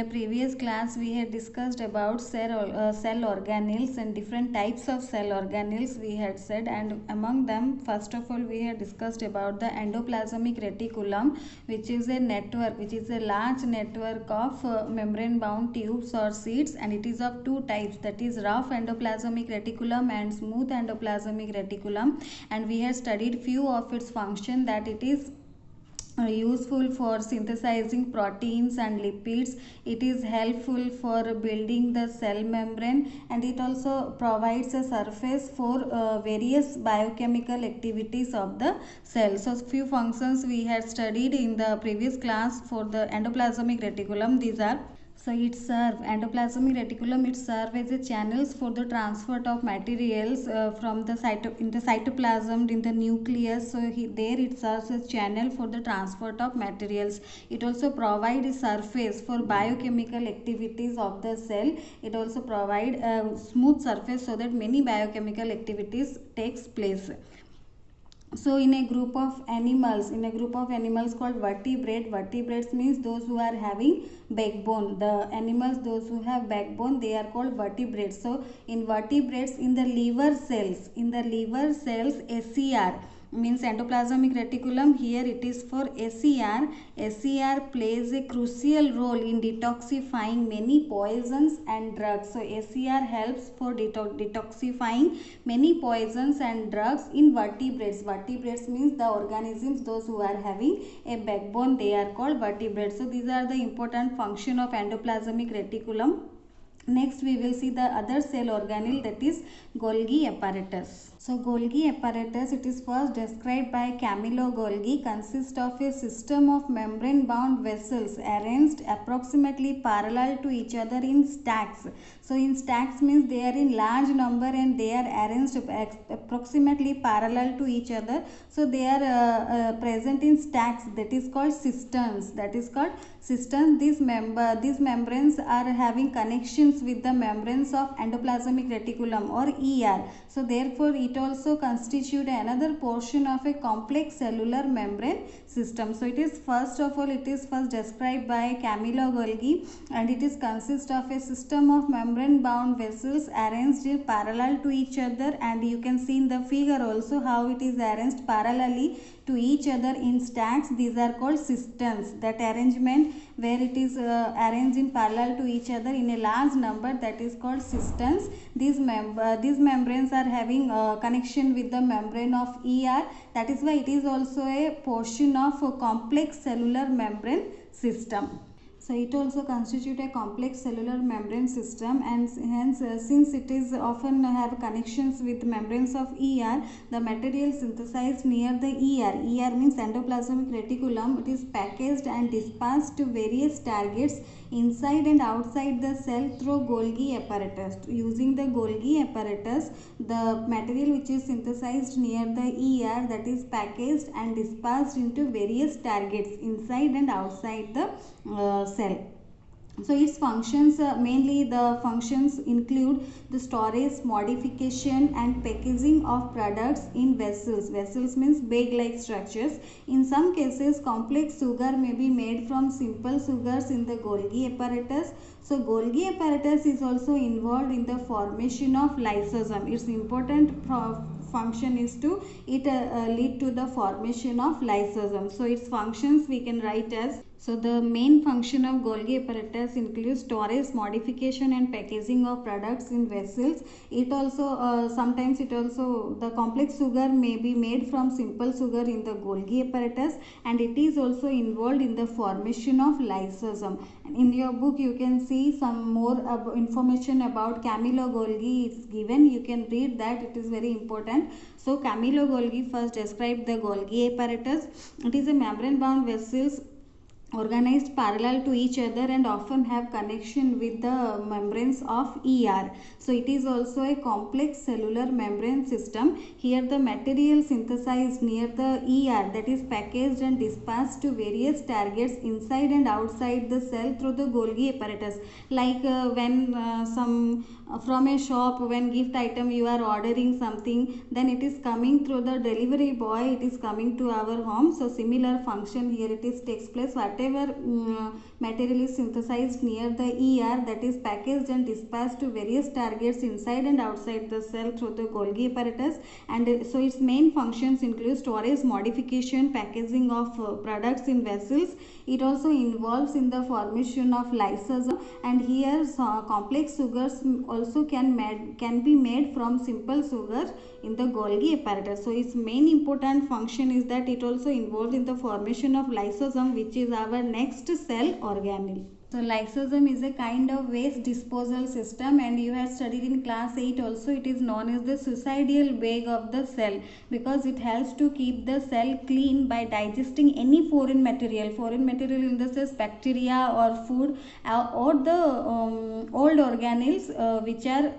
Previous class we had discussed about cell organelles and different types of cell organelles we had said, and among them first of all we had discussed about the endoplasmic reticulum, which is a network, which is a large network of membrane bound tubes or sheets, and it is of two types, that is rough endoplasmic reticulum and smooth endoplasmic reticulum. And we had studied few of its function, that it is useful for synthesizing proteins and lipids. It is helpful for building the cell membrane, and it also provides a surface for various biochemical activities of the cell. So few functions we had studied in the previous class for the endoplasmic reticulum. These are, so it serves, endoplasmic reticulum, it serves as a channels for the transfer of materials from the cytoplasm in the nucleus. So there it serves as channel for the transfer of materials. It also provides a surface for biochemical activities of the cell. It also provides a smooth surface so that many biochemical activities takes place. So in a group of animals called vertebrates means those who are having backbone. The animals, those who have backbone, they are called vertebrates. So in vertebrates, in the liver cells, SCR means endoplasmic reticulum, here it is for SCR plays a crucial role in detoxifying many poisons and drugs. So SCR helps for detoxifying many poisons and drugs in vertebrates. Vertebrates means the organisms, those who are having a backbone, they are called vertebrates. So these are the important function of endoplasmic reticulum. Next we will see the other cell organelle, that is Golgi apparatus. So Golgi apparatus, it is first described by Camillo Golgi, consists of a system of membrane bound vessels arranged approximately parallel to each other in stacks. So in stacks means they are in large number and they are arranged approximately parallel to each other. So they are present in stacks, that is called cisterns. These membranes are having connections with the membranes of endoplasmic reticulum or ER. So therefore it also constitute another portion of a complex cellular membrane system. So it is first described by Camillo Golgi, and it is consist of a system of membrane bound vessels arranged parallel to each other, and you can see in the figure also how it is arranged parallelly to each other in stacks. These are called cisterns. That arrangement where it is arranged in parallel to each other in a large number, that is called cisterns. These membranes are having connection with the membrane of ER. That is why it is also a portion of a complex cellular membrane system. So it also constitutes a complex cellular membrane system, and hence since it is often have connections with membranes of ER, the material synthesized near the ER means endoplasmic reticulum, it is packaged and dispatched to various targets inside and outside the cell through Golgi apparatus. Using the Golgi apparatus, the material which is synthesized near the ER, that is packaged and dispatched into various targets inside and outside the cell. So its functions, mainly the functions include the storage, modification and packaging of products in vessels. Vessels means bag-like structures. In some cases, complex sugar may be made from simple sugars in the Golgi apparatus. So Golgi apparatus is also involved in the formation of lysosome. Its important function is to lead to the formation of lysosome. So its functions we can write as, so the main function of Golgi apparatus includes storage, modification and packaging of products in vessels. It also sometimes the complex sugar may be made from simple sugar in the Golgi apparatus, and it is also involved in the formation of lysosome. And in your book you can see some more information about Camillo Golgi is given. You can read that, it is very important. So Camillo Golgi first described the Golgi apparatus. It is a membrane bound vessels organized parallel to each other and often have connection with the membranes of ER. So it is also a complex cellular membrane system. Here the material synthesized near the ER, that is packaged and dispatched to various targets inside and outside the cell through the Golgi apparatus. Like when from a shop, when gift item you are ordering something, then it is coming through the delivery boy, it is coming to our home. So similar function here it is takes place. What whatever material is synthesized near the ER, that is packaged and dispatched to various targets inside and outside the cell through the Golgi apparatus. And so its main functions include storage, modification, packaging of products in vessels. It also involves in the formation of lysosome, and here complex sugars also can be made from simple sugars in the Golgi apparatus. So its main important function is that it also involved in the formation of lysosome, which is our next cell organelle. So lysosome is a kind of waste disposal system, and you have studied in class 8 also. It is known as the suicidal bag of the cell, because it helps to keep the cell clean by digesting any foreign material in the sense bacteria or food or the old organelles which are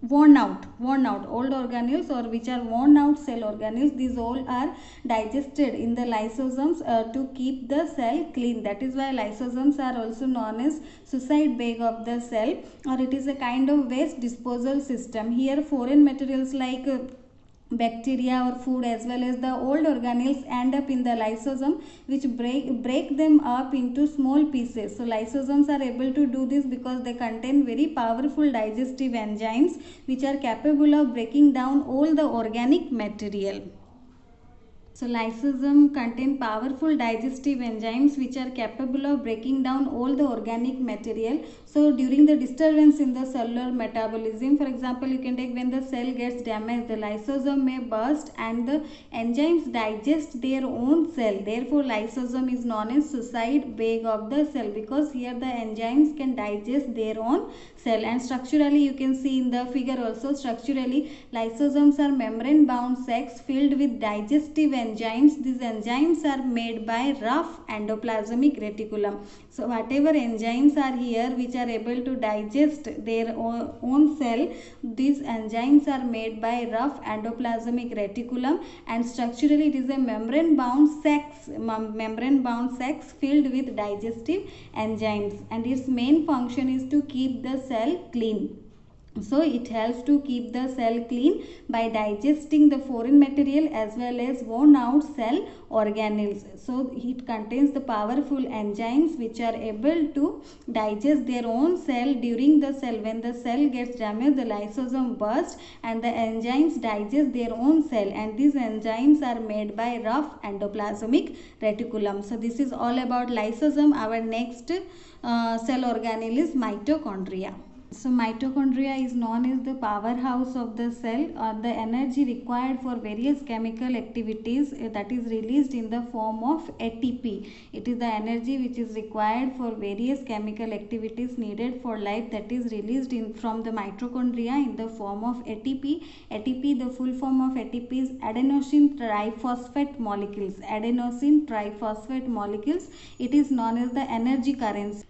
worn out old organelles, or which are worn out cell organelles. These all are digested in the lysosomes to keep the cell clean. That is why lysosomes are also known as suicide bag of the cell, or it is a kind of waste disposal system. Here foreign materials like bacteria or food as well as the old organelles end up in the lysosome, which break them up into small pieces. So lysosomes are able to do this because they contain very powerful digestive enzymes which are capable of breaking down all the organic material. So lysosome contain powerful digestive enzymes which are capable of breaking down all the organic material. So during the disturbance in the cellular metabolism, for example, you can take when the cell gets damaged, the lysosome may burst and the enzymes digest their own cell. Therefore, lysosome is known as suicide bag of the cell, because here the enzymes can digest their own cell. And structurally, you can see in the figure also, structurally lysosomes are membrane bound sacs filled with digestive enzymes. These enzymes are made by rough endoplasmic reticulum. So whatever enzymes are here which are able to digest their own cell, these enzymes are made by rough endoplasmic reticulum, and structurally it is a membrane bound sacs filled with digestive enzymes, and its main function is to keep the cell clean. So it helps to keep the cell clean by digesting the foreign material as well as worn out cell organelles. So it contains the powerful enzymes which are able to digest their own cell during the cell. When the cell gets damaged, the lysosome bursts and the enzymes digest their own cell, and these enzymes are made by rough endoplasmic reticulum. So this is all about lysosome. Our next cell organelle is mitochondria. So mitochondria is known as the powerhouse of the cell, or the energy required for various chemical activities that is released in the form of ATP. It is the energy which is required for various chemical activities needed for life, that is released from the mitochondria in the form of ATP. ATP, the full form of ATP is adenosine triphosphate molecules. Adenosine triphosphate molecules. It is known as the energy currency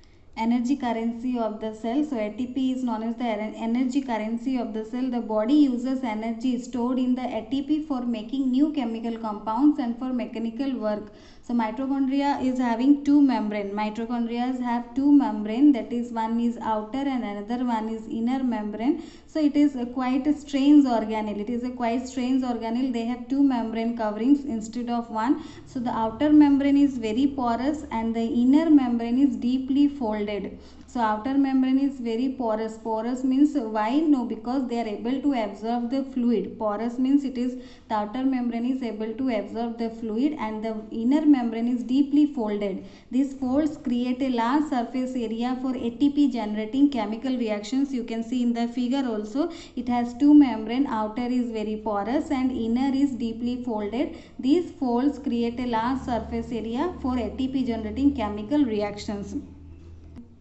of the cell. So ATP is known as the energy currency of the cell. The body uses energy stored in the ATP for making new chemical compounds and for mechanical work. So mitochondria is having two membrane. Mitochondria have two membrane, that is one is outer and another one is inner membrane. So it is quite a strange organelle. They have two membrane coverings instead of one. So the outer membrane is very porous and the inner membrane is deeply folded. So outer membrane is very porous. Porous means why? No, because they are able to absorb the fluid. Porous means it is the outer membrane is able to absorb the fluid, and the inner membrane is deeply folded. These folds create a large surface area for ATP generating chemical reactions. You can see in the figure also, it has two membrane. Outer is very porous and inner is deeply folded. These folds create a large surface area for ATP generating chemical reactions.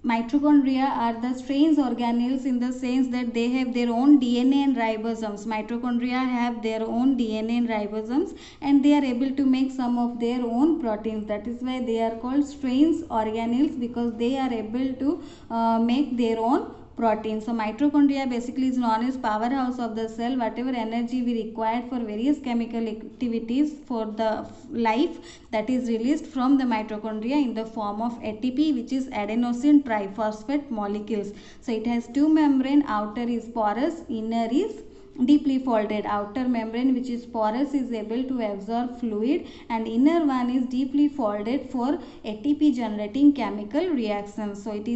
Mitochondria are the strange organelles in the sense that they have their own DNA and ribosomes. Mitochondria have their own DNA and ribosomes, and they are able to make some of their own proteins. That is why they are called strange organelles, because they are able to make their own protein. So mitochondria basically is known as powerhouse of the cell. Whatever energy we require for various chemical activities for the life, that is released from the mitochondria in the form of ATP, which is adenosine triphosphate molecules. So it has two membrane. Outer is porous, inner is deeply folded. Outer membrane, which is porous, is able to absorb fluid, and inner one is deeply folded for ATP generating chemical reactions. So it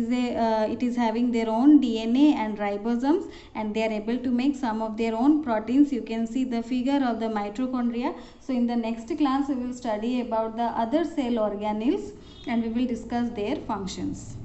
is having their own DNA and ribosomes, and they are able to make some of their own proteins. You can see the figure of the mitochondria. So in the next class we will study about the other cell organelles, and we will discuss their functions.